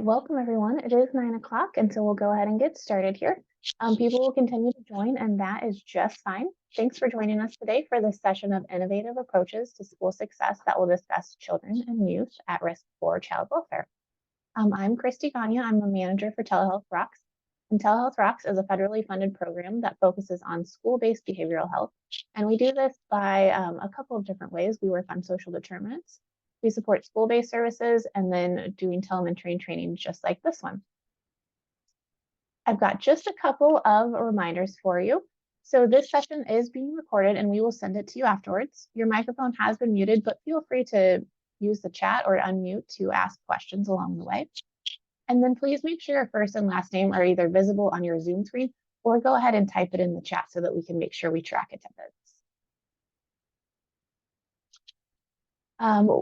Welcome everyone. It is 9 o'clock, and so we'll go ahead and get started here. People will continue to join, and that is just fine. Thanks for joining us today for this session of innovative approaches to school success that will discuss children and youth at risk for child welfare. I'm Christy Ganya. I'm the manager for Telehealth Rocks. And Telehealth Rocks is a federally funded program that focuses on school-based behavioral health. And we do this by a couple of different ways. We work on social determinants. We support school-based services and then doing telemetry and training just like this one. I've got just a couple of reminders for you. So this session is being recorded and we will send it to you afterwards. Your microphone has been muted, but feel free to use the chat or unmute to ask questions along the way. And then please make sure your first and last name are either visible on your Zoom screen or go ahead and type it in the chat so that we can make sure we track attendance.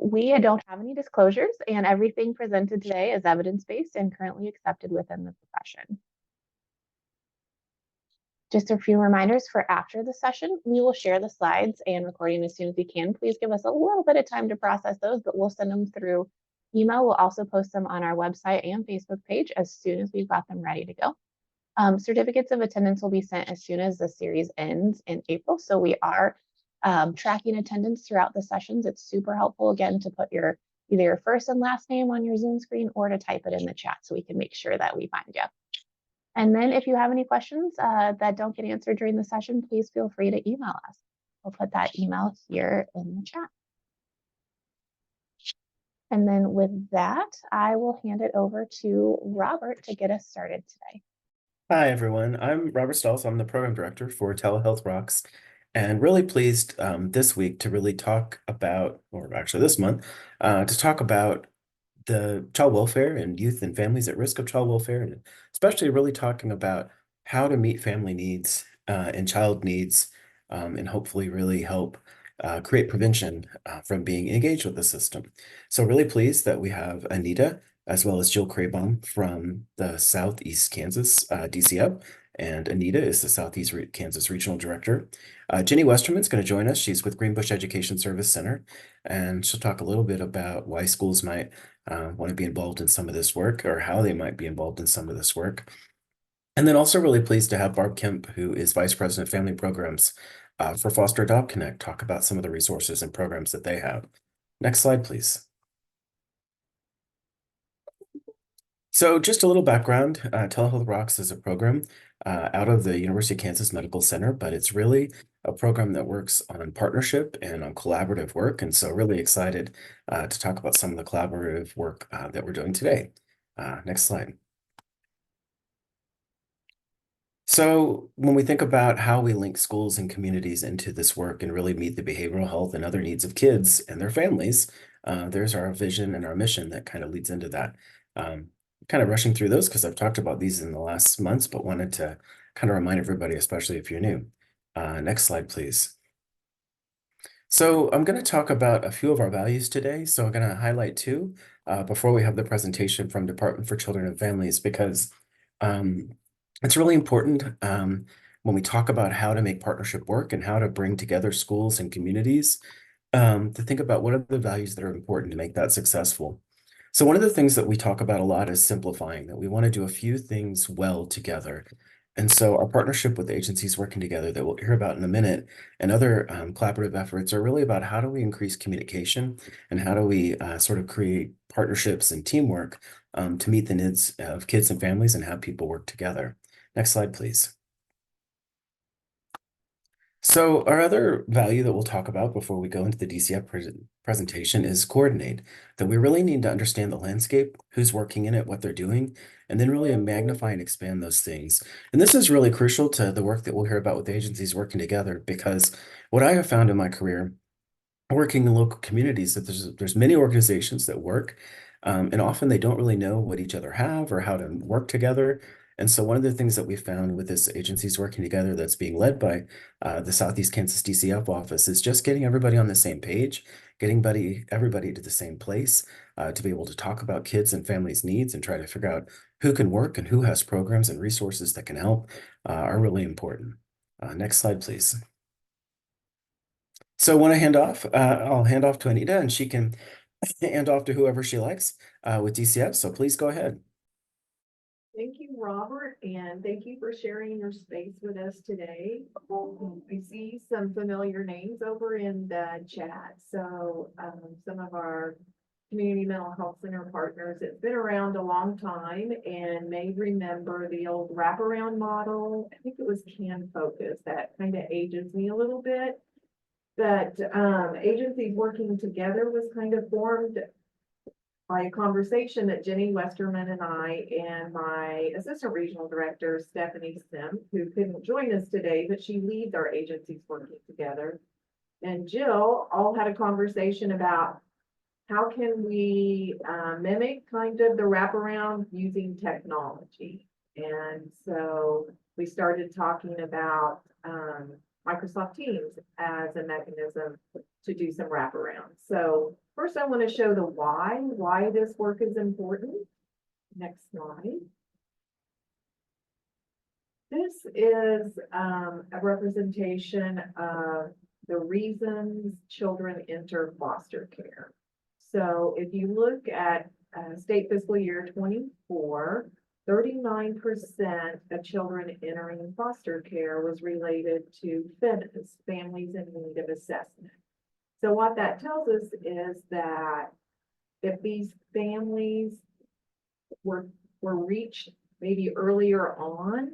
We don't have any disclosures, and everything presented today is evidence-based and currently accepted within the profession. Just a few reminders for after the session. We will share the slides and recording as soon as we can. Please give us a little bit of time to process those, but we'll send them through email. We'll also post them on our website and Facebook page as soon as we've got them ready to go. Certificates of attendance will be sent as soon as the series ends in April. So we are tracking attendance throughout the sessions. It's super helpful, again, to put either your first and last name on your Zoom screen or to type it in the chat so we can make sure that we find you. And then if you have any questions that don't get answered during the session, please feel free to email us. We'll put that email here in the chat. And then with that, I will hand it over to Robert to get us started today. Hi, everyone. I'm Robert Stahls. I'm the program director for Telehealth Rocks, and really pleased this week to really talk about, or actually this month, to talk about the child welfare and youth and families at risk of child welfare, and especially really talking about how to meet family needs and child needs, and hopefully really help create prevention from being engaged with the system. So really pleased that we have Anita as well as Jill Craybaum from the Southeast Kansas DCF, and Anita is the Southeast Kansas Regional Director. Jenny Westerman's going to join us. She's with Greenbush Education Service Center, and she'll talk a little bit about why schools might want to be involved in some of this work, or how they might be involved in some of this work. And then also really pleased to have Barb Kemp, who is Vice President of Family Programs for FosterAdopt Connect, talk about some of the resources and programs that they have. Next slide, please. So just a little background, Telehealth Rocks is a program out of the University of Kansas Medical Center, but it's really a program that works on partnership and on collaborative work. And so really excited to talk about some of the collaborative work that we're doing today. Next slide. So when we think about how we link schools and communities into this work and really meet the behavioral health and other needs of kids and their families, there's our vision and our mission that kind of leads into that. Kind of rushing through those because I've talked about these in the last months, but wanted to kind of remind everybody, especially if you're new. Next slide, please. So I'm going to talk about a few of our values today. So I'm going to highlight two before we have the presentation from Department for Children and Families, because it's really important when we talk about how to make partnership work and how to bring together schools and communities to think about what are the values that are important to make that successful. So one of the things that we talk about a lot is simplifying, that we want to do a few things well together. And so our partnership with agencies working together that we'll hear about in a minute and other collaborative efforts are really about how do we increase communication and how do we sort of create partnerships and teamwork to meet the needs of kids and families and have people work together. Next slide, please. So our other value that we'll talk about before we go into the DCF presentation is coordinate, that we really need to understand the landscape, who's working in it, what they're doing, and then really magnify and expand those things. And this is really crucial to the work that we'll hear about with agencies working together, because what I have found in my career working in local communities that there's many organizations that work, and often they don't really know what each other have or how to work together. And so one of the things that we found with this agencies working together that's being led by the Southeast Kansas DCF office is just getting everybody on the same page, getting everybody to the same place to be able to talk about kids and families' needs and try to figure out who can work and who has programs and resources that can help are really important. Next slide, please. So when I hand off, I'll hand off to Anita and she can hand off to whoever she likes with DCF. So please go ahead. Thank you, Robert, and thank you for sharing your space with us today. I see some familiar names over in the chat. So some of our community mental health center partners, it's been around a long time and may remember the old wraparound model. I think it was Can Focus that kind of ages me a little bit. But agencies working together was kind of formed by a conversation that Jenny Westerman and I and my assistant regional director, Stephanie Sim, who couldn't join us today, but she leads our agencies working together. And Jill all had a conversation about how can we mimic kind of the wraparound using technology. And so we started talking about Microsoft Teams as a mechanism to do some wraparound. So first I want to show the why this work is important. Next slide. This is a representation of the reasons children enter foster care. So if you look at state fiscal year 24, 39% of children entering foster care was related to FINAS, families in need of assessment. So what that tells us is that if these families were reached maybe earlier on,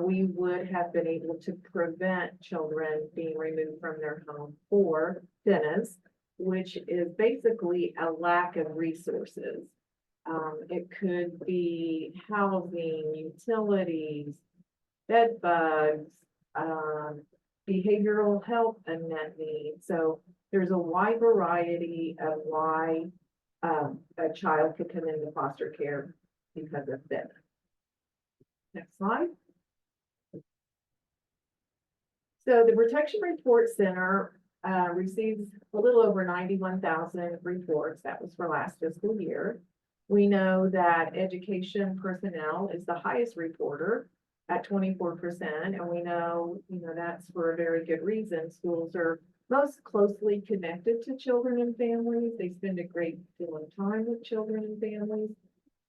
we would have been able to prevent children being removed from their home for FINAS, which is basically a lack of resources. It could be housing, utilities, bed bugs, behavioral health unmet needs. So there's a wide variety of why a child could come into foster care because of this. Next slide. So the Protection Report Center receives a little over 91,000 reports. That was for last fiscal year. We know that education personnel is the highest reporter at 24%, and we know, that's for a very good reason. Schools are most closely connected to children and families. They spend a great deal of time with children and families.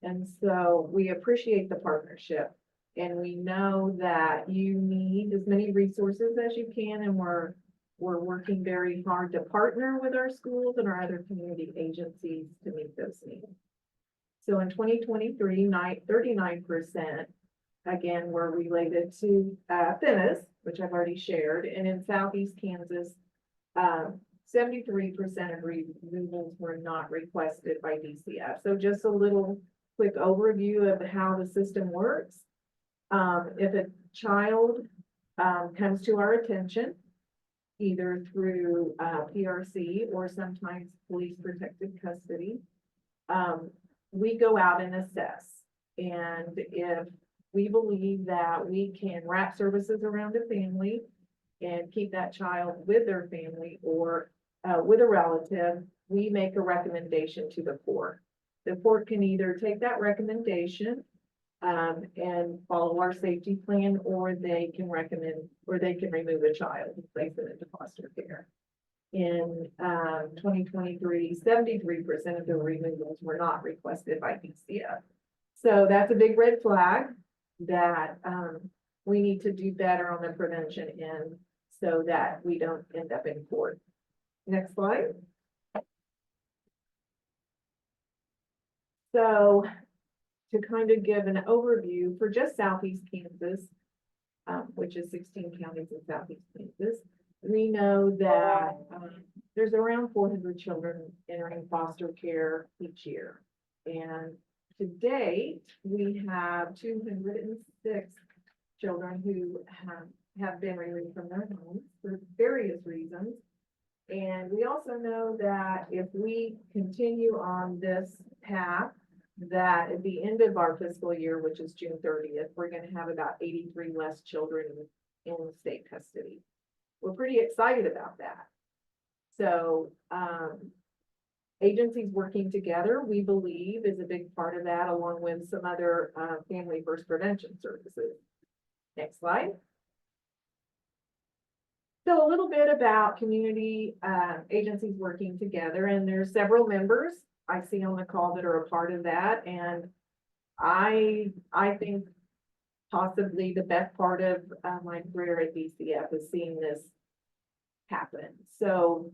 And so we appreciate the partnership. And we know that you need as many resources as you can, and we're working very hard to partner with our schools and our other community agencies to meet those needs. So in 2023, 39% again were related to FINAS, which I've already shared, and in Southeast Kansas, 73% of removals were not requested by DCF. So just a little quick overview of how the system works. If a child comes to our attention, either through PRC or sometimes police protected custody, we go out and assess. And if we believe that we can wrap services around a family and keep that child with their family or with a relative, we make a recommendation to the court. The court can either take that recommendation and follow our safety plan, or they can remove a child and place it into foster care. In 2023, 73% of the removals were not requested by DCF. So that's a big red flag that we need to do better on the prevention end so that we don't end up in court. Next slide. So to kind of give an overview for just Southeast Kansas, which is 16 counties in Southeast Kansas, we know that there's around 400 children entering foster care each year. And to date, we have 206 children who have been removed from their homes for various reasons. And we also know that if we continue on this path, that at the end of our fiscal year, which is June 30th, we're going to have about 83 less children in state custody. We're pretty excited about that. So agencies working together, we believe, is a big part of that, along with some other family first prevention services. Next slide. So a little bit about community agencies working together, and there's several members I see on the call that are a part of that. And I think possibly the best part of my career at DCF is seeing this happen. So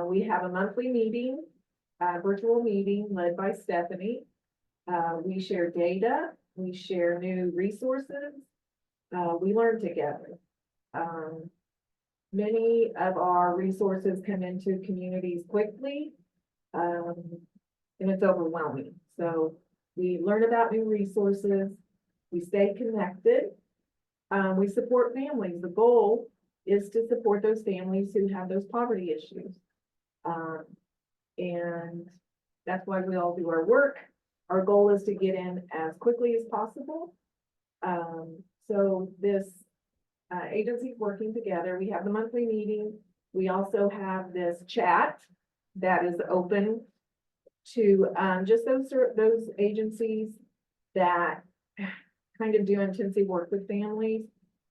we have a monthly meeting, virtual meeting led by Stephanie. We share data, we share new resources, we learn together. Many of our resources come into communities quickly, and it's overwhelming. So we learn about new resources, we stay connected, we support families. The goal is to support those families who have those poverty issues. And that's why we all do our work. Our goal is to get in as quickly as possible. So this agency is working together. We have the monthly meeting. We also have this chat that is open to just those agencies that kind of do intensive work with families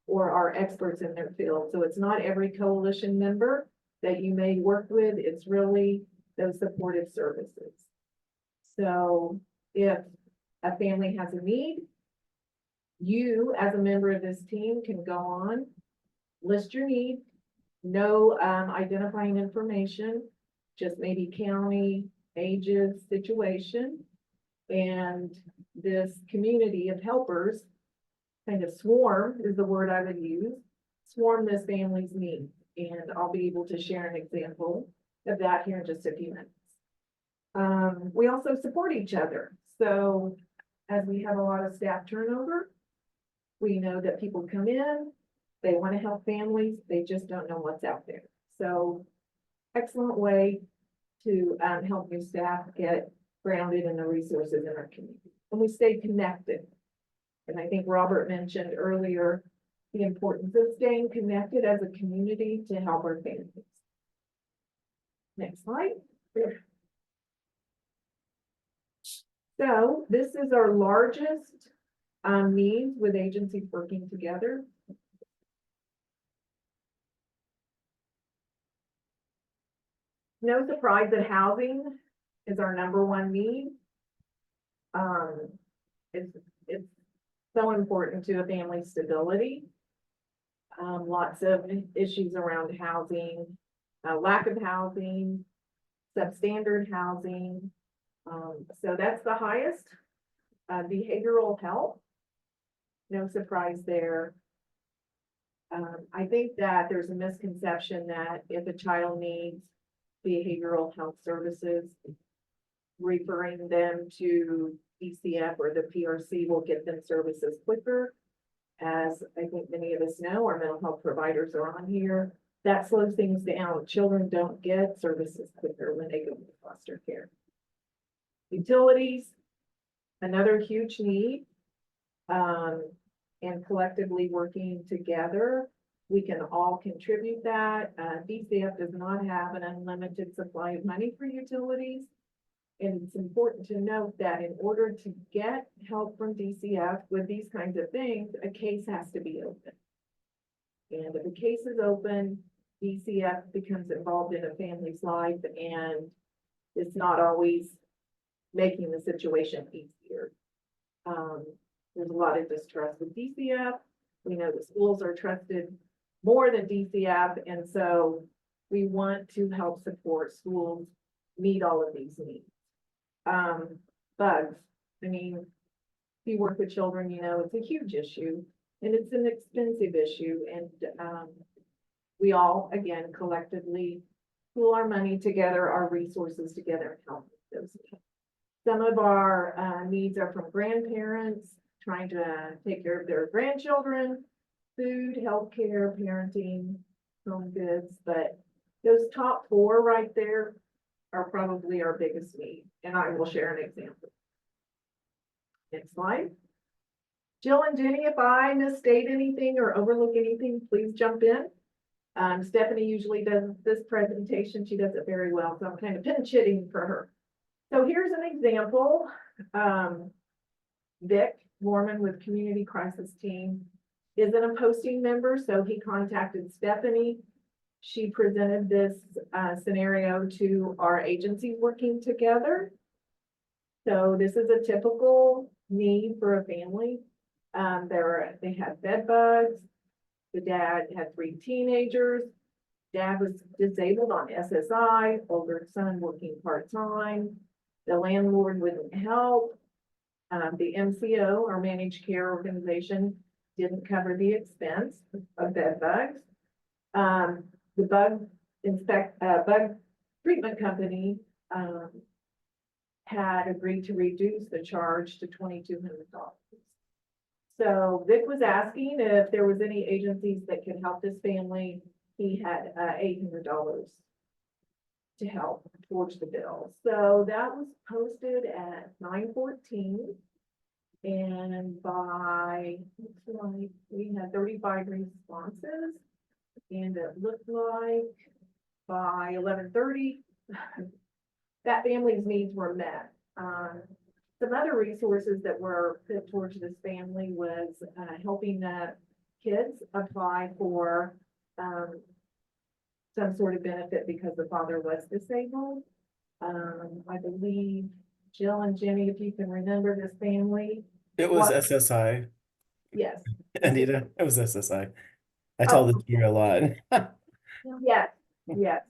or are experts in their field. So it's not every coalition member that you may work with. It's really those supportive services. So if a family has a need, you as a member of this team can go on, list your need, no identifying information, just maybe county, ages, situation, and this community of helpers kind of swarm is the word I would use, swarm this family's need. And I'll be able to share an example of that here in just a few minutes. We also support each other. So as we have a lot of staff turnover, we know that people come in, they want to help families, they just don't know what's out there. So excellent way to help new staff get grounded in the resources in our community. And we stay connected. And I think Robert mentioned earlier the importance of staying connected as a community to help our families. Next slide. So this is our largest needs with agencies working together. No surprise that housing is our #1 need. It's so important to a family's stability. Lots of issues around housing, lack of housing, substandard housing. So that's the highest. Behavioral health, no surprise there. I think that there's a misconception that if a child needs behavioral health services, referring them to DCF or the PRC will get them services quicker. As I think many of us know, our mental health providers are on here. That slows things down. Children don't get services quicker when they go to foster care. Utilities, another huge need. And collectively working together, we can all contribute that. DCF does not have an unlimited supply of money for utilities. And it's important to note that in order to get help from DCF with these kinds of things, a case has to be open. And if a case is open, DCF becomes involved in a family's life, and it's not always making the situation easier. There's a lot of distrust with DCF. We know the schools are trusted more than DCF, and so we want to help support schools meet all of these needs. Bugs. I mean, if you work with children, you know it's a huge issue, and it's an expensive issue, and we all, again, collectively pool our money together, our resources together, and help with those needs. Some of our needs are from grandparents trying to take care of their grandchildren, food, healthcare, parenting, home goods, but those top 4 right there are probably our biggest need, and I will share an example. Next slide. Jill and Jenny, if I misstate anything or overlook anything, please jump in. Stephanie usually does this presentation. She does it very well, so I'm kind of pinch hitting for her. So here's an example. Vic Gorman with Community Crisis Team isn't a posting member, so he contacted Stephanie. She presented this scenario to our agencies working together. So this is a typical need for a family. They had bed bugs. The dad had 3 teenagers. Dad was disabled on SSI, older son working part-time. The landlord wouldn't help. The MCO, or managed care organization, didn't cover the expense of bed bugs. The bug treatment company, had agreed to reduce the charge to $2,200. So Vic was asking if there was any agencies that could help this family. He had $800 to help towards the bill. So that was posted at 9:14. And by, looks like we had 35 responses. And it looked like by 11:30, that family's needs were met. Some other resources that were put towards this family was helping the kids apply for some sort of benefit because the father was disabled. I believe Jill and Jenny, if you can remember this family. It was What- SSI, Yes, Anita. It was SSI. I Oh. tell this story a lot. yes, yes.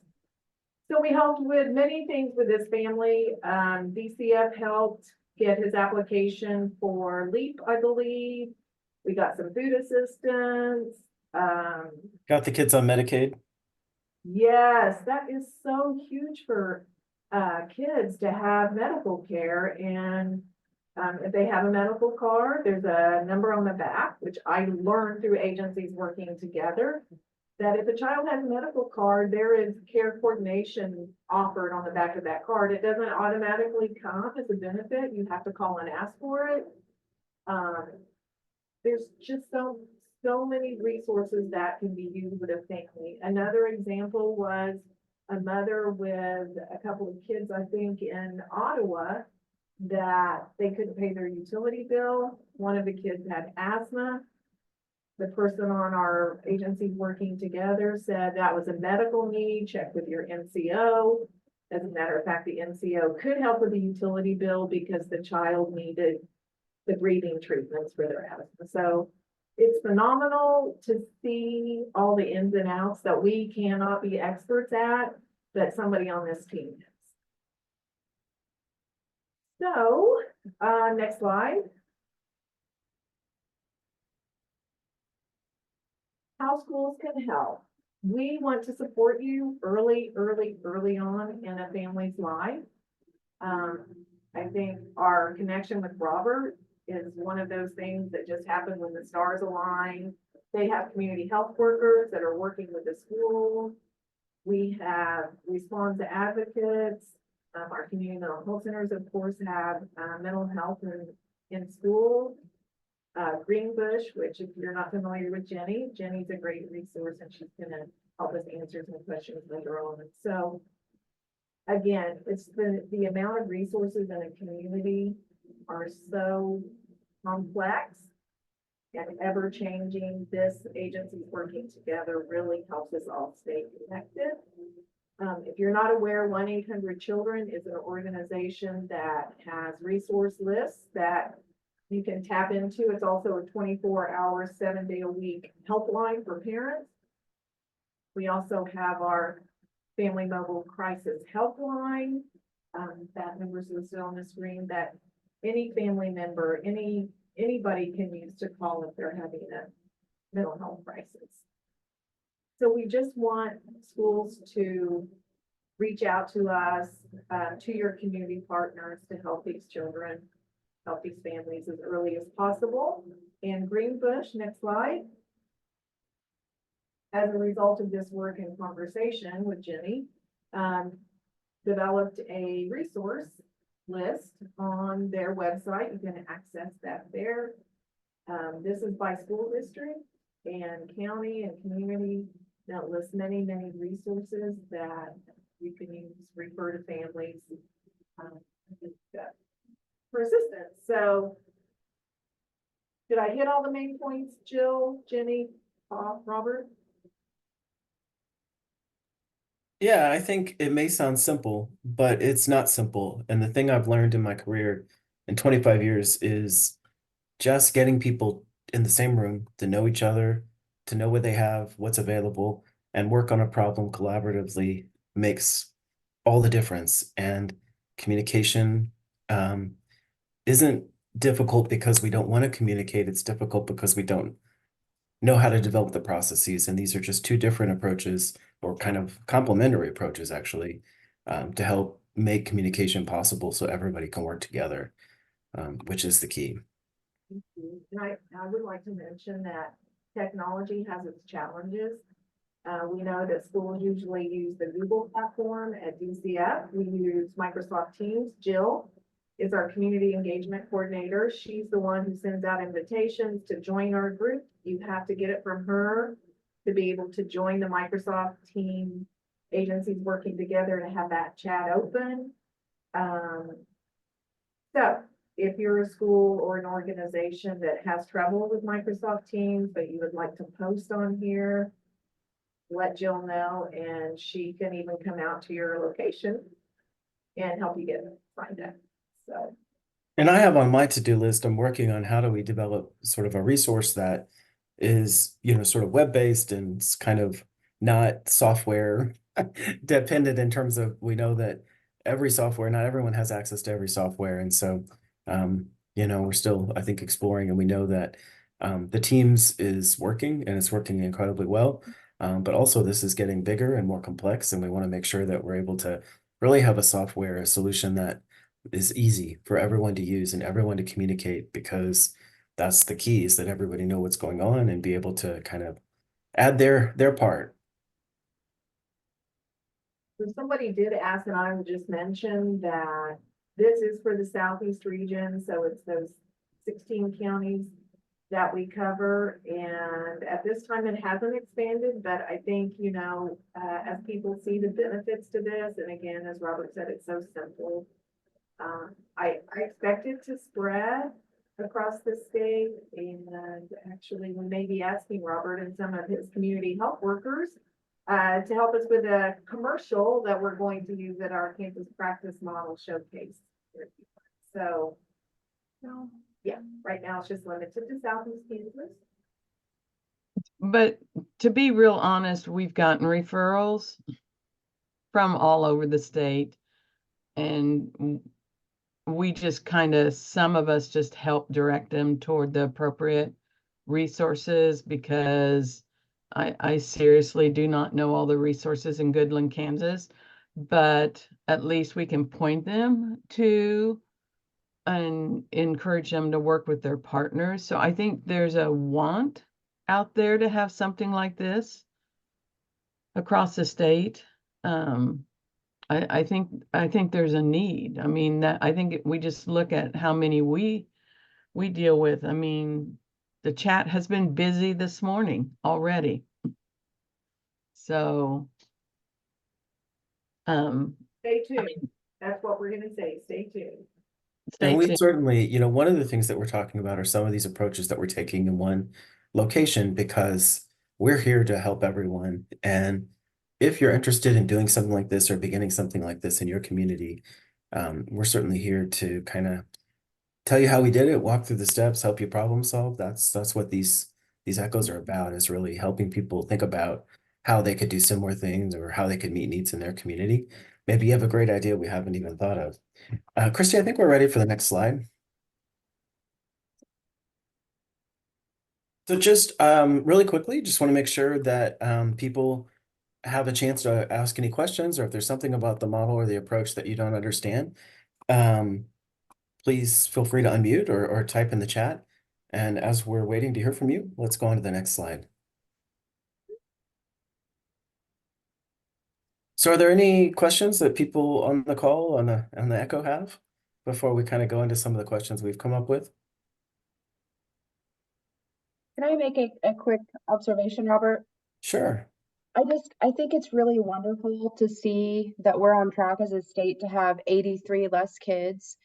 So we helped with many things with this family. DCF helped get his application for LEAP, I believe. We got some food assistance. Got the kids on Medicaid. Yes, that is so huge for kids to have medical care. And if they have a medical card, there's a number on the back, which I learned through agencies working together, that if a child has a medical card, there is care coordination offered on the back of that card. It doesn't automatically come as a benefit. You have to call and ask for it. There's just so many resources that can be used with a family. Another example was a mother with a couple of kids, I think, in Ottawa, that they couldn't pay their utility bill. One of the kids had asthma. The person on our agency working together said that was a medical need, check with your MCO. As a matter of fact, the MCO could help with the utility bill because the child needed the breathing treatments for their asthma. So it's phenomenal to see all the ins and outs that we cannot be experts at, that somebody on this team is. So, next slide. How schools can help. We want to support you early on in a family's life. I think our connection with Robert is one of those things that just happen when the stars align. They have community health workers that are working with the school. We have Respond to Advocates. Our community mental health centers, of course, have mental health in school. Greenbush, which if you're not familiar with Jenny's a great resource, and she's gonna help us answer some questions later on. So again, it's the amount of resources in a community are so complex and ever changing. This agency working together really helps us all stay connected. If you're not aware, 1-800-Children is an organization that has resource lists that you can tap into. It's also a 24-hour, 7-day-a-week helpline for parents. We also have our Family Mobile Crisis Helpline. That number's listed on the screen, that any family member, anybody can use to call if they're having a mental health crisis. So we just want schools to reach out to us, to your community partners, to help these children, help these families as early as possible. And Greenbush, next slide. As a result of this work and conversation with Jenny, developed a resource list on their website. You can access that there. This is by school district and county and community. That lists many resources that you can use, refer to families for assistance. So did I hit all the main points, Jill, Jenny, Robert? Yeah, I think it may sound simple, but it's not simple. And the thing I've learned in my career in 25 years is just getting people in the same room to know each other, to know what they have, what's available, and work on a problem collaboratively makes all the difference. And communication isn't difficult because we don't want to communicate. It's difficult because we don't know how to develop the processes. And these are just two different approaches, or kind of complementary approaches, actually, to help make communication possible so everybody can work together, which is the key. And I would like to mention that technology has its challenges. We know that schools usually use the Google platform. At DCF, we use Microsoft Teams. Jill is our community engagement coordinator. She's the one who sends out invitations to join our group. You have to get it from her to be able to join the Microsoft team agencies working together to have that chat open. So if you're a school or an organization that has trouble with Microsoft Teams, but you would like to post on here, let Jill know, and she can even come out to your location and help you get signed up. So, And I have on my to-do list, I'm working on how do we develop sort of a resource that is, sort of web-based and it's kind of not software dependent, in terms of, we know that not everyone has access to every software. And so, we're still, I think, exploring, and we know that the Teams is working and it's working incredibly well. But also this is getting bigger and more complex, and we want to make sure that we're able to really have a solution that is easy for everyone to use and everyone to communicate, because that's the key, is that everybody know what's going on and be able to kind of add their part. so somebody did ask, and I would just mention that this is for the Southeast region, so it's those 16 counties that we cover. And at this time, it hasn't expanded, but I think, as people see the benefits to this, and again, as Robert said, it's so simple. I expect it to spread across the state, and actually we may be asking Robert and some of his community health workers to help us with a commercial that we're going to use at our campus practice model showcase. So, yeah, right now it's just limited to Southeast Kansas. But to be real honest, we've gotten referrals from all over the state, and we just some of us just help direct them toward the appropriate resources, because I seriously do not know all the resources in Goodland, Kansas, but at least we can point them to and encourage them to work with their partners. So I think there's a want out there to have something like this across the state. I think there's a need. I mean, I think we just look at how many we deal with. I mean, the chat has been busy this morning already. So, Stay tuned. That's what we're gonna say. Stay tuned. And we tuned. certainly, one of the things that we're talking about are some of these approaches that we're taking in one location, because we're here to help everyone. And if you're interested in doing something like this or beginning something like this in your community, we're certainly here to kind of tell you how we did it, walk through the steps, help you problem solve. That's what these echoes are about, is really helping people think about how they could do similar things or how they could meet needs in their community. Maybe you have a great idea we haven't even thought of. Christy, I think we're ready for the next slide. So just really quickly, just want to make sure that people have a chance to ask any questions, or if there's something about the model or the approach that you don't understand, please feel free to unmute or type in the chat. And as we're waiting to hear from you, let's go on to the next slide. So are there any questions that people on the call on the Echo have before we kind of go into some of the questions we've come up with? Can I make a quick observation, Robert? Sure. I think it's really wonderful to see that we're on track as a state to have 83 less kids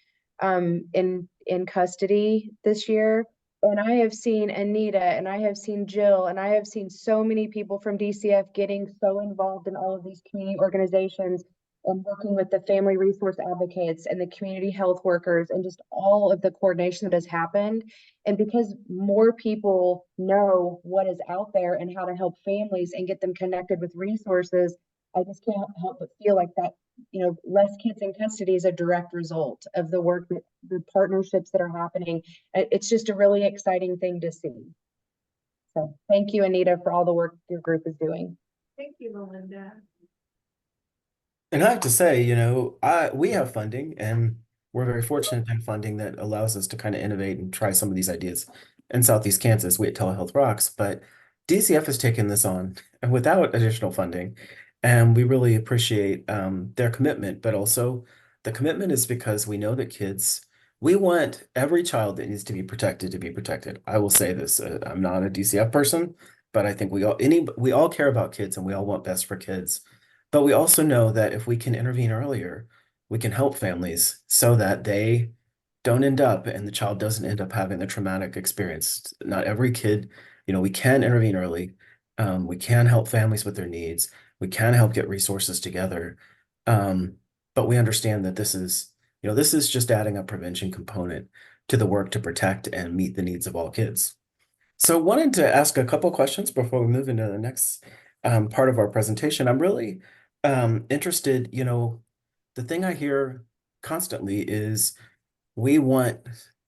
in custody this year. And I have seen Anita, and I have seen Jill, and I have seen so many people from DCF getting so involved in all of these community organizations. and working with the family resource advocates and the community health workers and just all of the coordination that has happened. And because more people know what is out there and how to help families and get them connected with resources, I just can't help but feel like that, less kids in custody is a direct result of the work, the partnerships that are happening. It's just a really exciting thing to see. So thank you, Anita, for all the work your group is doing. Thank you, Melinda. And I have to say, we have funding, and we're very fortunate to have funding that allows us to kind of innovate and try some of these ideas in Southeast Kansas. We at Telehealth Rocks, but DCF has taken this on without additional funding, and we really appreciate their commitment. But also, the commitment is because we know that we want every child that needs to be protected to be protected. I will say this: I'm not a DCF person, but I think we all care about kids, and we all want best for kids. But we also know that if we can intervene earlier, we can help families so that they don't end up and the child doesn't end up having a traumatic experience. Not every kid, we can intervene early. We can help families with their needs. We can help get resources together. But we understand that this is just adding a prevention component to the work to protect and meet the needs of all kids. So wanted to ask a couple questions before we move into the next part of our presentation. I'm really interested, the thing I hear constantly is we want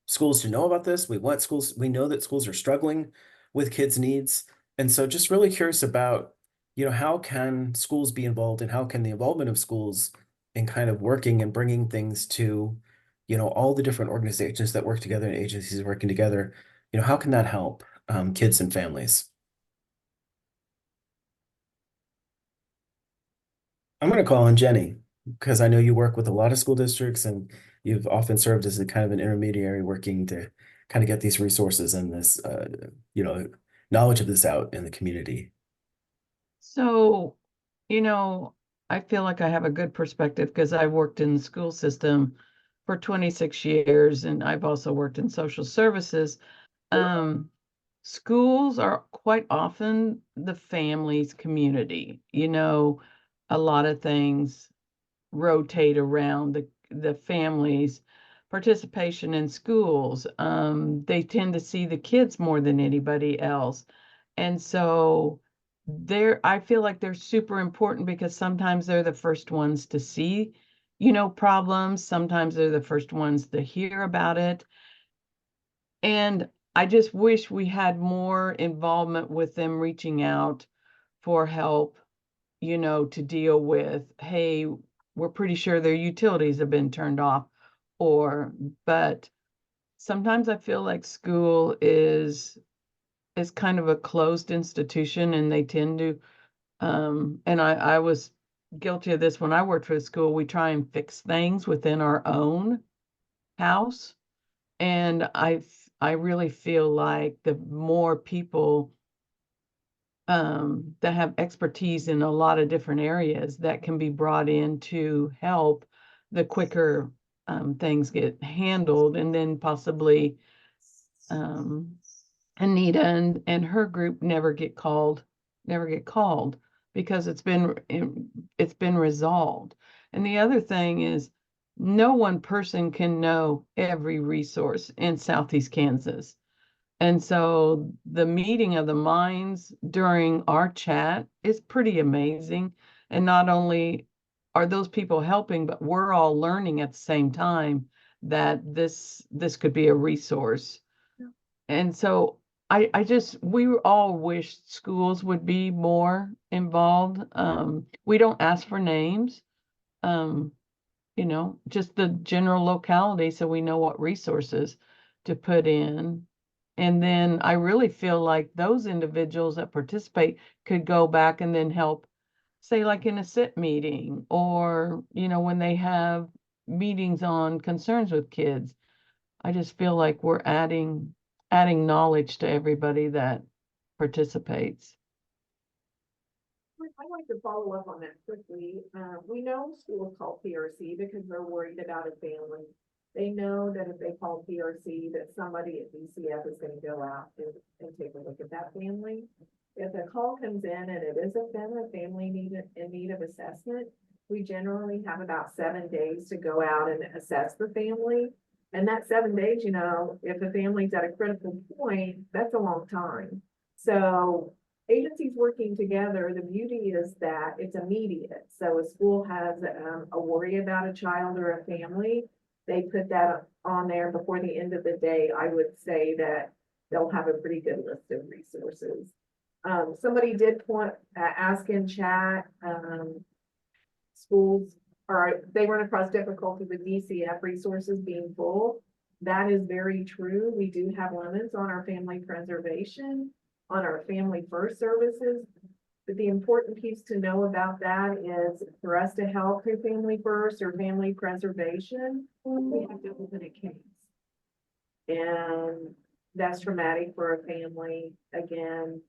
schools to know about this. We know that schools are struggling with kids' needs. And so just really curious about, how can schools be involved and how can the involvement of schools in kind of working and bringing things to, all the different organizations that work together and agencies working together, how can that help kids and families? I'm going to call on Jenny because I know you work with a lot of school districts and you've often served as a kind of an intermediary working to kind of get these resources and this, knowledge of this out in the community. So, I feel like I have a good perspective because I've worked in the school system for 26 years and I've also worked in social services. Schools are quite often the family's community. A lot of things rotate around the families' participation in schools. They tend to see the kids more than anybody else. And so I feel like they're super important because sometimes they're the first ones to see, problems. Sometimes they're the first ones to hear about it. And I just wish we had more involvement with them reaching out for help, to deal with, hey, we're pretty sure their utilities have been turned off, but sometimes I feel like school is kind of a closed institution and they tend to, and I was guilty of this when I worked for a school. We try and fix things within our own house. And I really feel like the more people that have expertise in a lot of different areas that can be brought in to help, the quicker things get handled. And then possibly Anita and her group never get called because it's been resolved. And the other thing is no one person can know every resource in Southeast Kansas. And so the meeting of the minds during our chat is pretty amazing. And not only are those people helping, but we're all learning at the same time that this could be a resource. And so we all wish schools would be more involved. We don't ask for names, just the general locality so we know what resources to put in. And then I really feel like those individuals that participate could go back and then help, say, like in a SIT meeting or, when they have meetings on concerns with kids. I just feel like we're adding knowledge to everybody that participates. I'd like to follow up on that quickly. We know schools call PRC because they're worried about a family. They know that if they call PRC, that somebody at DCF is going to go out and take a look at that family. If a call comes in and it is a family in need of assessment, we generally have about 7 days to go out and assess the family. And that 7 days, you know, if a family's at a critical point, that's a long time. So agencies working together, the beauty is that it's immediate. So a school has a worry about a child or a family, they put that on there before the end of the day. I would say that they'll have a pretty good list of resources. Somebody did ask in chat, schools they run across difficulty with DCF resources being full. That is very true. We do have limits on our family preservation, on our family first services. But the important piece to know about that is for us to help through family first or family preservation, we have to open a case. And that's traumatic for a family. Again,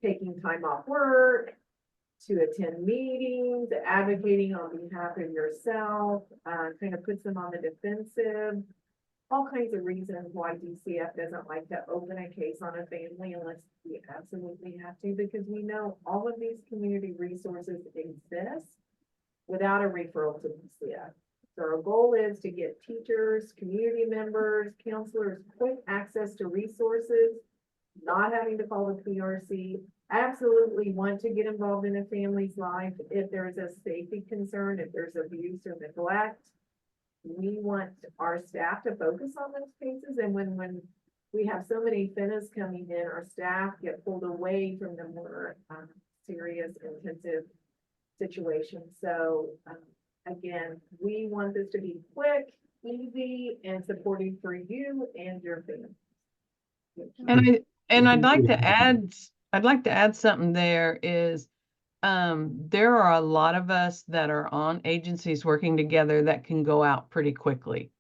taking time off work to attend meetings, advocating on behalf of yourself, kind of puts them on the defensive. All kinds of reasons why DCF doesn't like to open a case on a family unless we absolutely have to, because we know all of these community resources exist without a referral to DCF. So our goal is to get teachers, community members, counselors, quick access to resources, not having to call the PRC. Absolutely want to get involved in a family's life if there's a safety concern, if there's abuse or neglect. We want our staff to focus on those cases, and when we have so many FINAs coming in, our staff get pulled away from the more serious, intensive situations. So again, we want this to be quick, easy, and supportive for you and your family. And I'd like to add something there is there are a lot of us that are on agencies working together that can go out pretty quickly.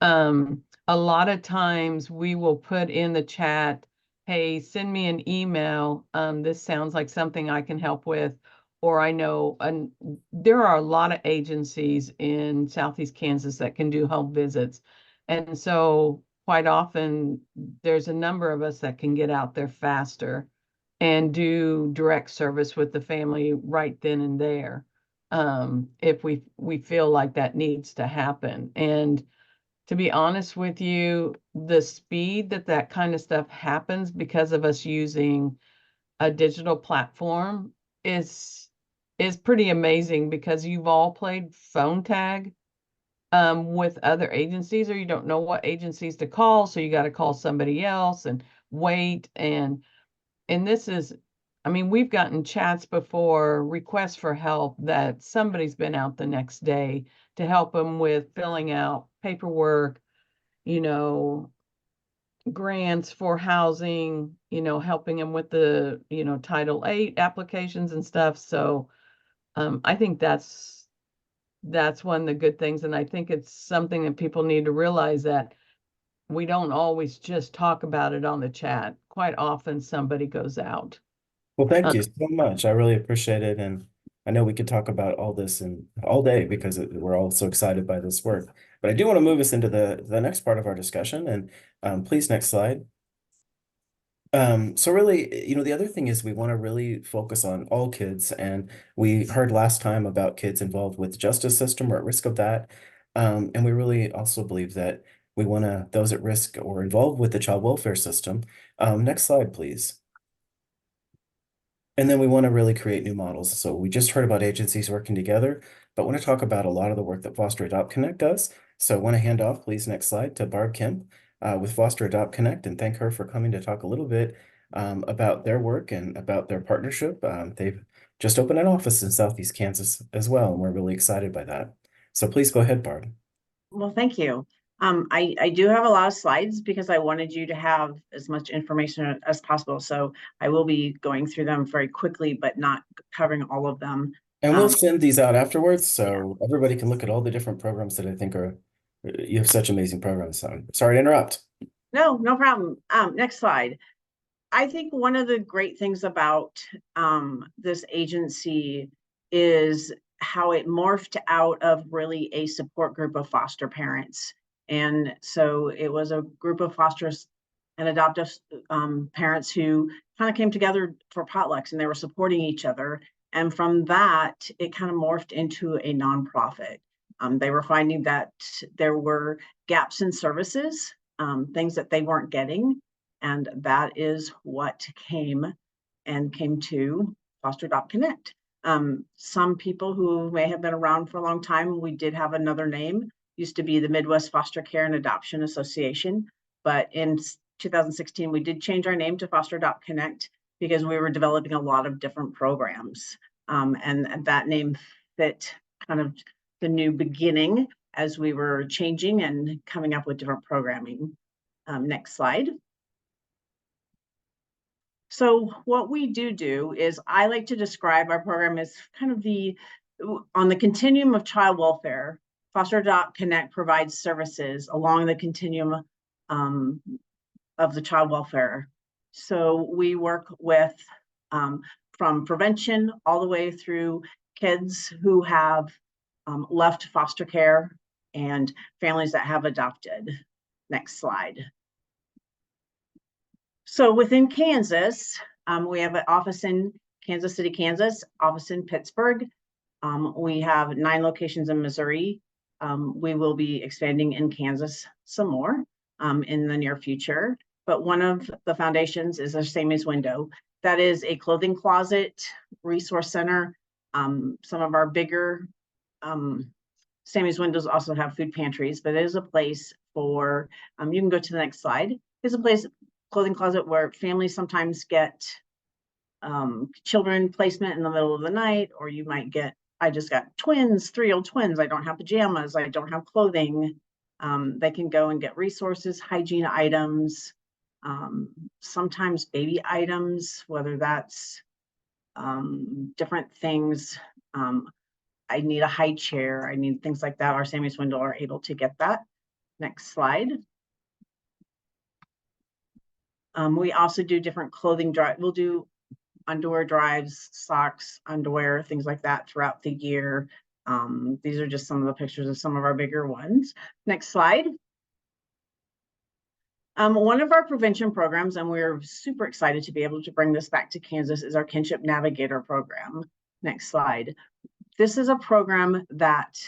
A lot of times we will put in the chat, hey, send me an email. This sounds like something I can help with. Or I know, and there are a lot of agencies in Southeast Kansas that can do home visits. And so quite often there's a number of us that can get out there faster and do direct service with the family right then and there. If we feel like that needs to happen. And to be honest with you, the speed that kind of stuff happens because of us using a digital platform is pretty amazing, because you've all played phone tag with other agencies, or you don't know what agencies to call, so you got to call somebody else and wait. And this is, I mean, we've gotten chats before, requests for help, that somebody's been out the next day to help them with filling out paperwork, you know, grants for housing, you know, helping them with the, you know, Title VIII applications and stuff. So I think that's one of the good things. And I think it's something that people need to realize, that we don't always just talk about it on the chat. Quite often somebody goes out. Well, thank you so much. I really appreciate it. And I know we could talk about all this all day, because we're all so excited by this work. But I do want to move us into the next part of our discussion. And please, next slide. So really, you know, the other thing is we want to really focus on all kids. And we heard last time about kids involved with justice system or at risk of that. And we really also believe that we want those at risk or involved with the child welfare system. Next slide, please. And then we want to really create new models. So we just heard about agencies working together, but want to talk about a lot of the work that FosterAdopt Connect does. So I want to hand off, please, next slide, to Barb Kemp with FosterAdopt Connect, and thank her for coming to talk a little bit about their work and about their partnership. They've just opened an office in Southeast Kansas as well, and we're really excited by that. So please go ahead, Barb. Well, thank you. I do have a lot of slides because I wanted you to have as much information as possible. So I will be going through them very quickly, but not covering all of them. And we'll send these out afterwards, so everybody can look at all the different programs that I think you have such amazing programs. So sorry to interrupt. No problem. Next slide. I think one of the great things about this agency is how it morphed out of really a support group of foster parents. And so it was a group of fosters and adoptive parents who kind of came together for potlucks, and they were supporting each other. And from that, it kind of morphed into a nonprofit. They were finding that there were gaps in services, things that they weren't getting. And that is what came to FosterAdopt Connect. Some people who may have been around for a long time, we did have another name, used to be the Midwest Foster Care and Adoption Association. But in 2016, we did change our name to FosterAdopt Connect because we were developing a lot of different programs. And that name fit kind of the new beginning as we were changing and coming up with different programming. Next slide. So what we do is I like to describe our program as kind of on the continuum of child welfare. FosterAdopt Connect provides services along the continuum of the child welfare. So we work with from prevention all the way through kids who have left foster care and families that have adopted. Next slide. So within Kansas, we have an office in Kansas City, Kansas, office in Pittsburgh. We have 9 locations in Missouri. We will be expanding in Kansas some more in the near future. But one of the foundations is our Sammy's Window. That is a clothing closet, resource center. Some of our bigger Sammy's Windows also have food pantries, but it is a place for, you can go to the next slide. It's a place, clothing closet, where families sometimes get children placement in the middle of the night, or you might get, I just got twins, 3-year-old twins. I don't have pajamas. I don't have clothing. They can go and get resources, hygiene items, sometimes baby items, whether that's different things. I need a high chair. I need things like that. Our Sammy's Window are able to get that. Next slide. We also do different clothing drive. We'll do underwear drives, socks, underwear, things like that throughout the year. These are just some of the pictures of some of our bigger ones. Next slide. One of our prevention programs, and we're super excited to be able to bring this back to Kansas, is our Kinship Navigator program. Next slide. This is a program that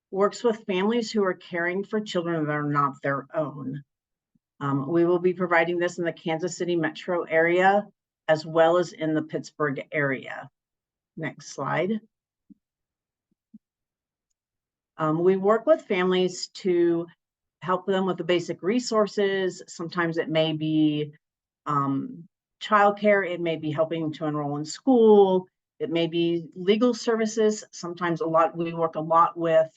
works with families who are caring for children that are not their own. We will be providing this in the Kansas City metro area, as well as in the Pittsburgh area. Next slide. We work with families to help them with the basic resources. Sometimes it may be childcare, it may be helping to enroll in school, it may be legal services. Sometimes we work a lot with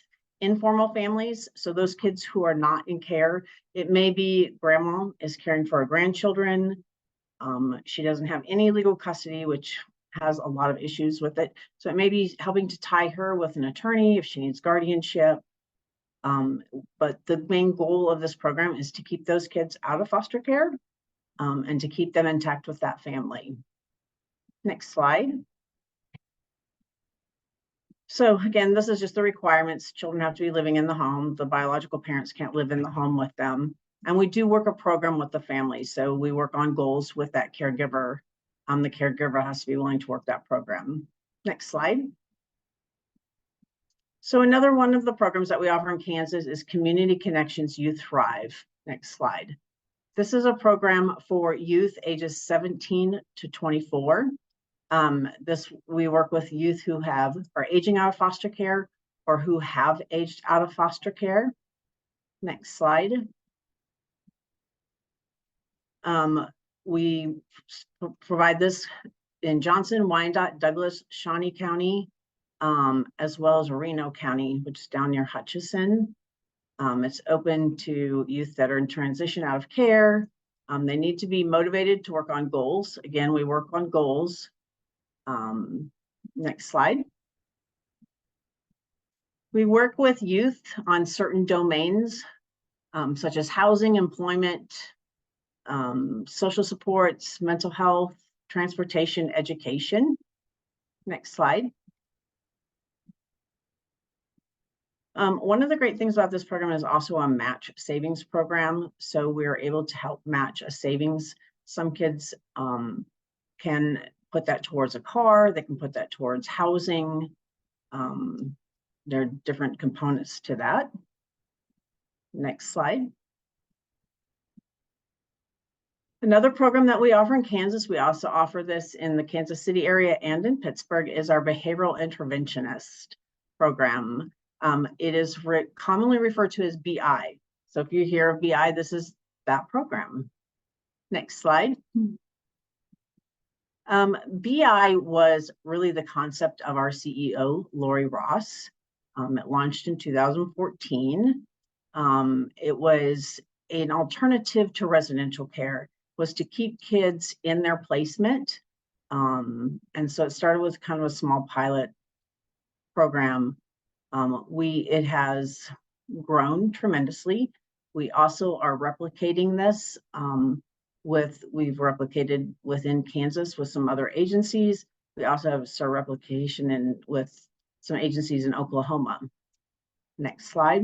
informal families. So those kids who are not in care, it may be grandma is caring for her grandchildren. She doesn't have any legal custody, which has a lot of issues with it. So it may be helping to tie her with an attorney if she needs guardianship. But the main goal of this program is to keep those kids out of foster care and to keep them intact with that family. Next slide. So again, this is just the requirements. Children have to be living in the home. The biological parents can't live in the home with them. And we do work a program with the family. So we work on goals with that caregiver. The caregiver has to be willing to work that program. Next slide. So another one of the programs that we offer in Kansas is Community Connections Youth Thrive. Next slide. This is a program for youth ages 17 to 24. We work with youth who are aging out of foster care or who have aged out of foster care. Next slide. We provide this in Johnson, Wyandotte, Douglas, Shawnee County, as well as Reno County, which is down near Hutchinson. It's open to youth that are in transition out of care. They need to be motivated to work on goals. Again, we work on goals. Next slide. We work with youth on certain domains, such as housing, employment, social supports, mental health, transportation, education. Next slide. One of the great things about this program is also a match savings program. So we're able to help match a savings. Some kids can put that towards a car, they can put that towards housing. There are different components to that. Next slide. Another program that we offer in Kansas, we also offer this in the Kansas City area and in Pittsburgh, is our behavioral interventionist program. It is commonly referred to as BI. So if you hear of BI, this is that program. Next slide. BI was really the concept of our CEO, Lori Ross. It launched in 2014. It was an alternative to residential care, was to keep kids in their placement. And so it started with kind of a small pilot program. It has grown tremendously. We also are replicating this we've replicated within Kansas with some other agencies. We also have some replication with some agencies in Oklahoma. Next slide.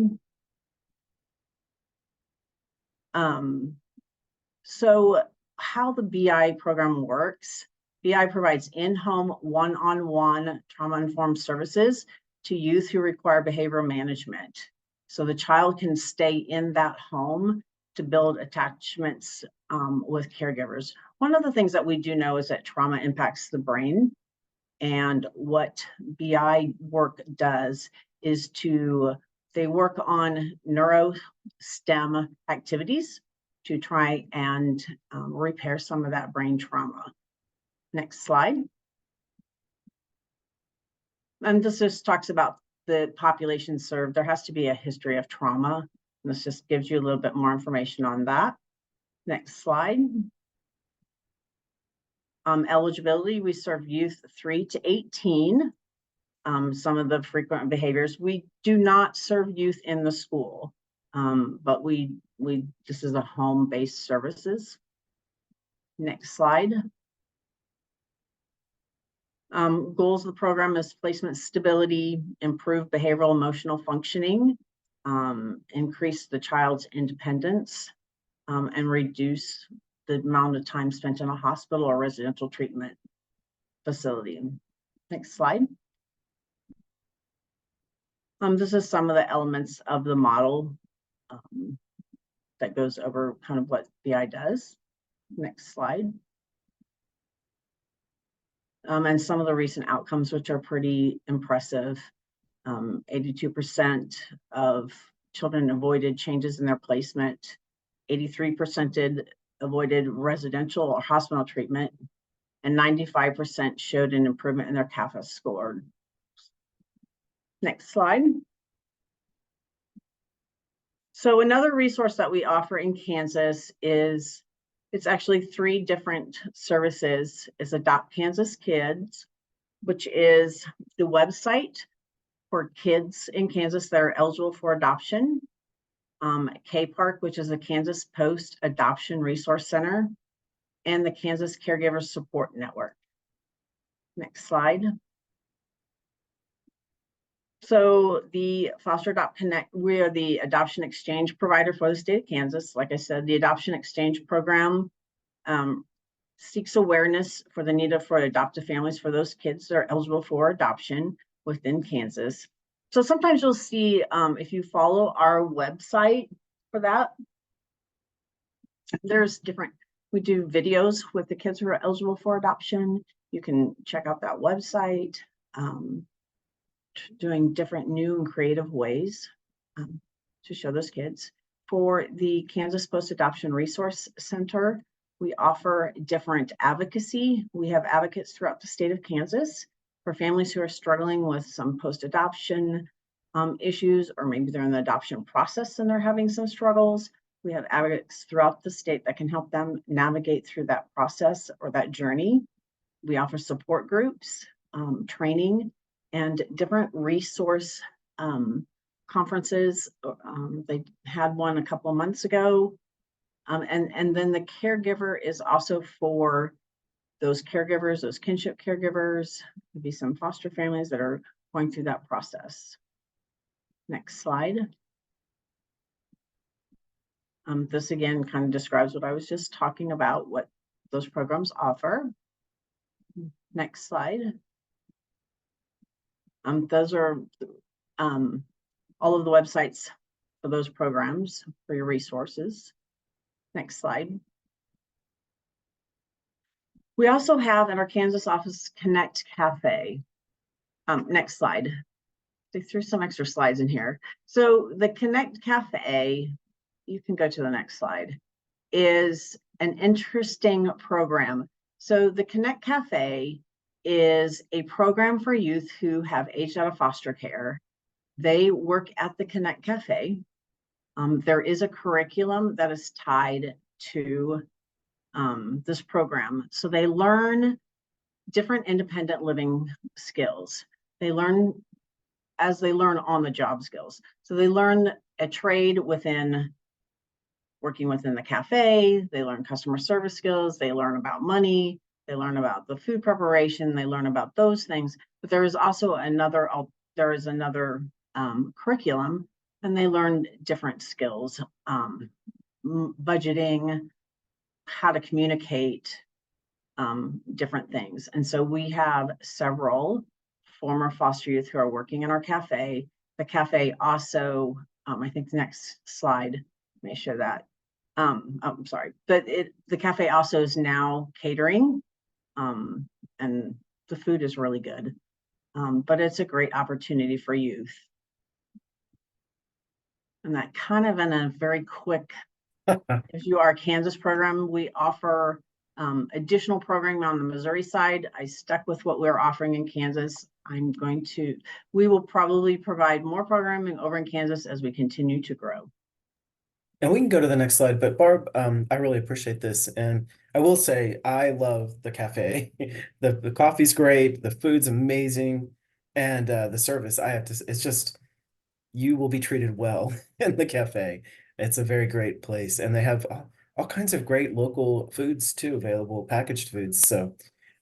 So how the BI program works, BI provides in-home one-on-one trauma-informed services to youth who require behavioral management. So the child can stay in that home to build attachments with caregivers. One of the things that we do know is that trauma impacts the brain. And what BI work does is they work on neurostem activities to try and repair some of that brain trauma. Next slide. And this just talks about the population served. There has to be a history of trauma. And this just gives you a little bit more information on that. Next slide. Eligibility, we serve youth 3 to 18. Some of the frequent behaviors. We do not serve youth in the school, but this is a home-based services. Next slide. Goals of the program is placement stability, improve behavioral emotional functioning, increase the child's independence, and reduce the amount of time spent in a hospital or residential treatment facility. Next slide. This is some of the elements of the model that goes over kind of what BI does. Next slide. And some of the recent outcomes, which are pretty impressive. 82% of children avoided changes in their placement. 83% avoided residential or hospital treatment, and 95% showed an improvement in their CAFA score. Next slide. So another resource that we offer in Kansas is, it's actually 3 different services. It's Adopt Kansas Kids, which is the website for kids in Kansas that are eligible for adoption. K-Park, which is a Kansas Post Adoption Resource Center, and the Kansas Caregiver Support Network. Next slide. So the FosterAdopt Connect, we are the adoption exchange provider for the state of Kansas. Like I said, the adoption exchange program seeks awareness for the need for adoptive families for those kids that are eligible for adoption within Kansas. So sometimes you'll see, if you follow our website for that, there's we do videos with the kids who are eligible for adoption. You can check out that website, doing different new and creative ways to show those kids. For the Kansas Post-Adoption Resource Center, we offer different advocacy. We have advocates throughout the state of Kansas for families who are struggling with some post-adoption issues, or maybe they're in the adoption process and they're having some struggles. We have advocates throughout the state that can help them navigate through that process or that journey. We offer support groups, training, and different resource conferences. They had one a couple of months ago. And then the caregiver is also for those caregivers, those kinship caregivers, maybe some foster families that are going through that process. Next slide. This again kind of describes what I was just talking about, what those programs offer. Next slide. Those are all of the websites for those programs for your resources. Next slide. We also have at our Kansas office Connect Cafe. Next slide. They threw some extra slides in here. So the Connect Cafe, you can go to the next slide, is an interesting program. So the Connect Cafe is a program for youth who have aged out of foster care. They work at the Connect Cafe. There is a curriculum that is tied to this program. So they learn different independent living skills. They learn as they learn on the job skills. So they learn a trade within working within the cafe, they learn customer service skills, they learn about money, they learn about the food preparation, they learn about those things. But there is also another curriculum, and they learn different skills, budgeting, how to communicate, different things. And so we have several former foster youth who are working in our cafe. The cafe also, I think the next slide may show that. I'm sorry, but the cafe also is now catering, and the food is really good. But it's a great opportunity for youth. And that kind of in a very quick, if you are a Kansas program, we offer additional programming on the Missouri side. I stuck with what we're offering in Kansas. We will probably provide more programming over in Kansas as we continue to grow. And we can go to the next slide, but Barb, I really appreciate this. And I will say, I love the cafe. The coffee's great, the food's amazing, and the service, it's just, you will be treated well in the cafe. It's a very great place. And they have all kinds of great local foods too, available, packaged foods. So,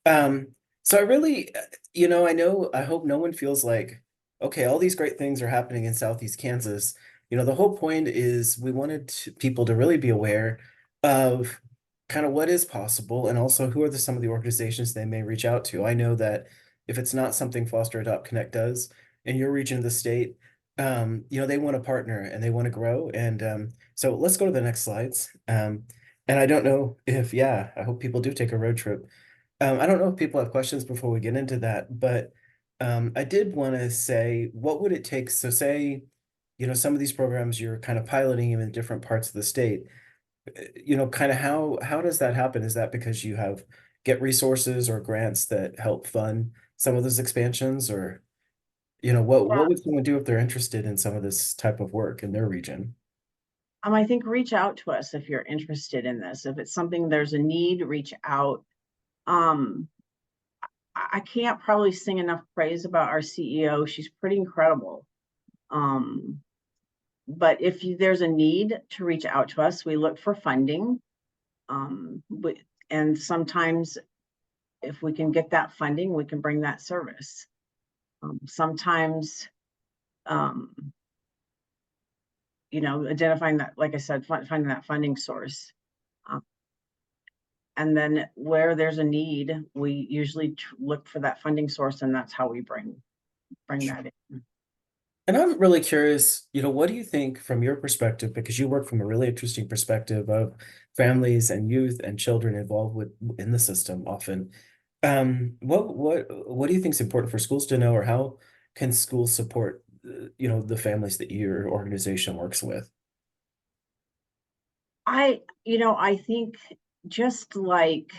so I really, I hope no one feels like, okay, all these great things are happening in Southeast Kansas. The whole point is we wanted people to really be aware of kind of what is possible and also who are some of the organizations they may reach out to. I know that if it's not something Foster Adopt Connect does in your region of the state, they want to partner and they want to grow. And so let's go to the next slides. And I don't know if, I hope people do take a road trip. I don't know if people have questions before we get into that, but I did want to say, what would it take? So say, some of these programs you're kind of piloting them in different parts of the state. Kind of how does that happen? Is that because you get resources or grants that help fund some of those expansions, or what would someone do if they're interested in some of this type of work in their region? I think reach out to us if you're interested in this. If it's something there's a need, reach out. I can't probably sing enough praise about our CEO. She's pretty incredible. But if there's a need to reach out to us, we look for funding. And sometimes if we can get that funding, we can bring that service. Sometimes, identifying that, like I said, finding that funding source. And then where there's a need, we usually look for that funding source, and that's how we bring that in. And I'm really curious, what do you think from your perspective, because you work from a really interesting perspective of families and youth and children involved in the system often. What do you think is important for schools to know, or how can schools support, the families that your organization works with? I think just like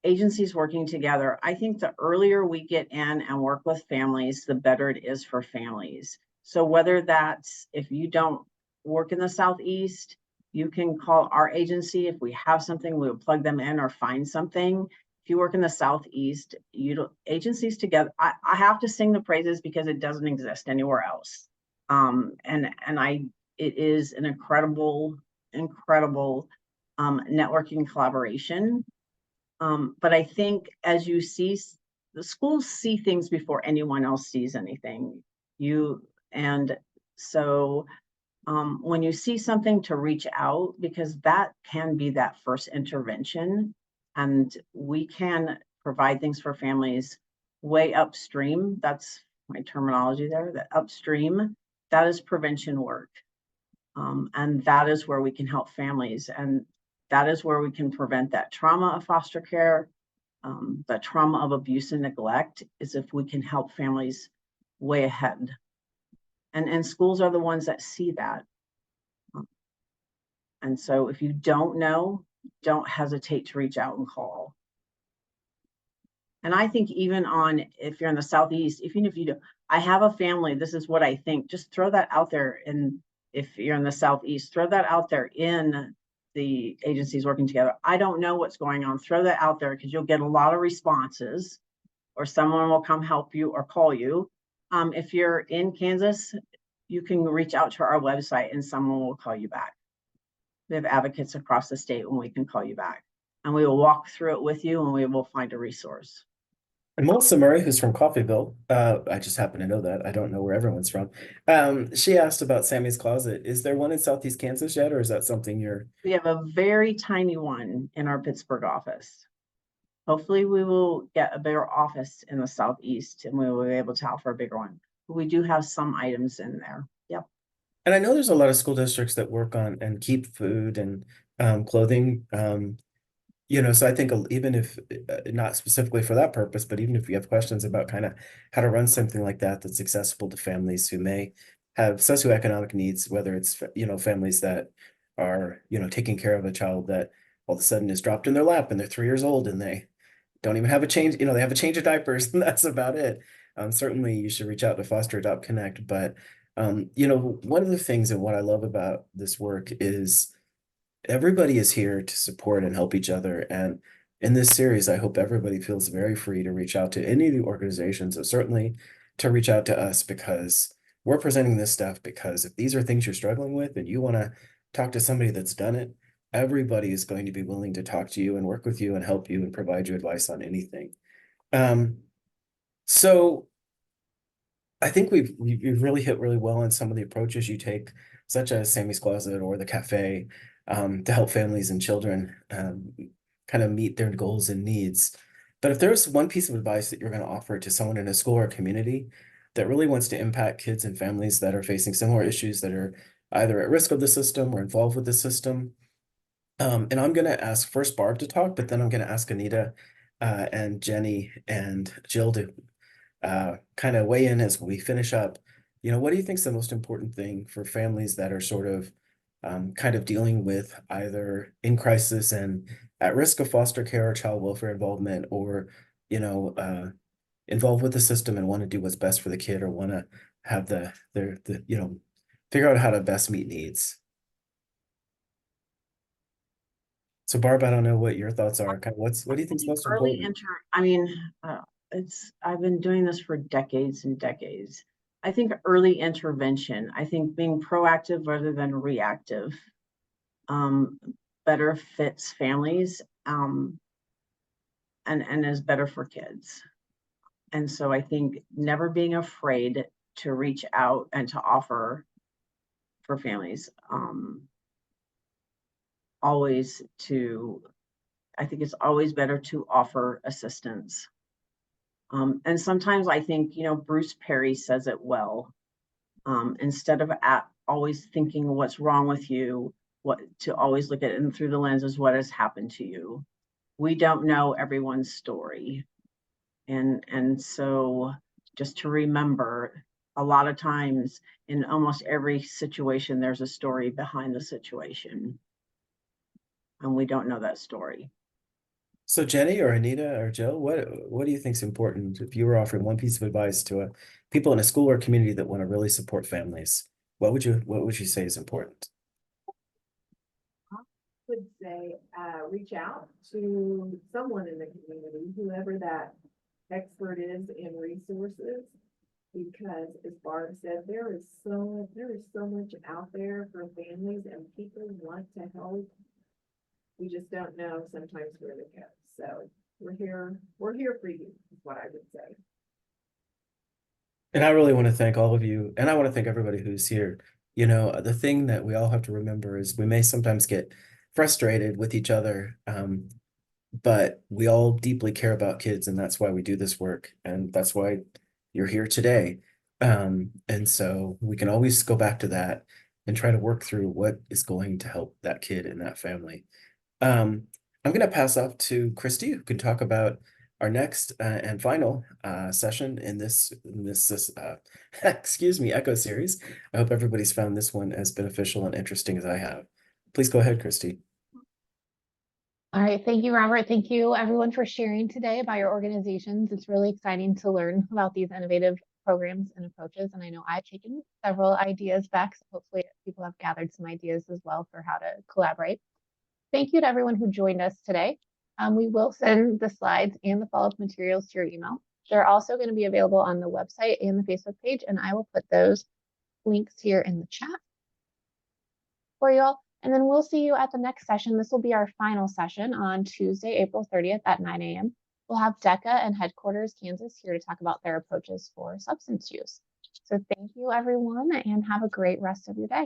agencies working together, I think the earlier we get in and work with families, the better it is for families. So whether that's, if you don't work in the Southeast, you can call our agency. If we have something, we'll plug them in or find something. If you work in the Southeast, agencies together, I have to sing the praises because it doesn't exist anywhere else. It is an incredible networking collaboration. But I think as you see, the schools see things before anyone else sees anything. So when you see something, to reach out, because that can be that first intervention, and we can provide things for families way upstream. That's my terminology there, that upstream, that is prevention work. And that is where we can help families. And that is where we can prevent that trauma of foster care, the trauma of abuse and neglect, is if we can help families way ahead. And schools are the ones that see that. And so if you don't know, don't hesitate to reach out and call. And I think even on, if you're in the Southeast, even if you do, I have a family, this is what I think, just throw that out there. And if you're in the Southeast, throw that out there in the agencies working together. I don't know what's going on. Throw that out there because you'll get a lot of responses, or someone will come help you or call you. If you're in Kansas, you can reach out to our website and someone will call you back. We have advocates across the state when we can call you back, and we will walk through it with you and we will find a resource. And Melissa Murray, who's from Coffeyville, I just happen to know that. I don't know where everyone's from. She asked about Sammy's Closet. Is there one in Southeast Kansas yet, or is that something you're... We have a very tiny one in our Pittsburgh office. Hopefully we will get a bigger office in the Southeast and we will be able to offer a bigger one. But we do have some items in there. Yep. And I know there's a lot of school districts that work on and keep food and clothing. So I think even if not specifically for that purpose, but even if you have questions about kind of how to run something like that that's accessible to families who may have socioeconomic needs, whether it's families that are taking care of a child that all of a sudden is dropped in their lap and they're 3 years old and they don't even have a change, they have a change of diapers and that's about it. Certainly you should reach out to Foster Adopt Connect, but one of the things and what I love about this work is everybody is here to support and help each other. And in this series, I hope everybody feels very free to reach out to any of the organizations, or certainly to reach out to us, because we're presenting this stuff because if these are things you're struggling with and you want to talk to somebody that's done it, everybody is going to be willing to talk to you and work with you and help you and provide you advice on anything. So I think we've really hit really well on some of the approaches you take, such as Sammy's Closet or the cafe, to help families and children kind of meet their goals and needs. But if there's one piece of advice that you're going to offer to someone in a school or community that really wants to impact kids and families that are facing similar issues, that are either at risk of the system or involved with the system, and I'm going to ask first Barb to talk, but then I'm going to ask Anita and Jenny and Jill to kind of weigh in as we finish up. What do you think is the most important thing for families that are sort of kind of dealing with either in crisis and at risk of foster care or child welfare involvement, or involved with the system and want to do what's best for the kid, or want to have figure out how to best meet needs? So Barb, I don't know what your thoughts are. Kind of what do you think is most important? I've been doing this for decades and decades. I think early intervention, I think being proactive rather than reactive, better fits families, and is better for kids. And so I think never being afraid to reach out and to offer for families, I think it's always better to offer assistance. And sometimes I think, Bruce Perry says it well. Instead of always thinking what's wrong with you, to always look at it through the lenses, what has happened to you. We don't know everyone's story. And so just to remember, a lot of times in almost every situation, there's a story behind the situation. And we don't know that story. So Jenny or Anita or Jill, what do you think is important if you were offering one piece of advice to people in a school or community that want to really support families? What would you say is important? I would say reach out to someone in the community, whoever that expert is in resources, because as Barb said, there is so much out there for families and people want to help. We just don't know sometimes where to go. So we're here for you, is what I would say. And I really want to thank all of you, and I want to thank everybody who's here. The thing that we all have to remember is we may sometimes get frustrated with each other, but we all deeply care about kids, and that's why we do this work, and that's why you're here today. And so we can always go back to that and try to work through what is going to help that kid and that family. I'm going to pass off to Christy, who can talk about our next and final session in this excuse me, Echo series. I hope everybody's found this one as beneficial and interesting as I have. Please go ahead, Christy. All right, thank you, Robert. Thank you, everyone, for sharing today about your organizations. It's really exciting to learn about these innovative programs and approaches. And I know I've taken several ideas back, so hopefully people have gathered some ideas as well for how to collaborate. Thank you to everyone who joined us today. We will send the slides and the follow-up materials to your email. They're also going to be available on the website and the Facebook page, and I will put those links here in the chat for you all. And then we'll see you at the next session. This will be our final session on Tuesday, April 30th at 9 a.m. We'll have DECA and Headquarters Kansas here to talk about their approaches for substance use. So thank you, everyone, and have a great rest of your day.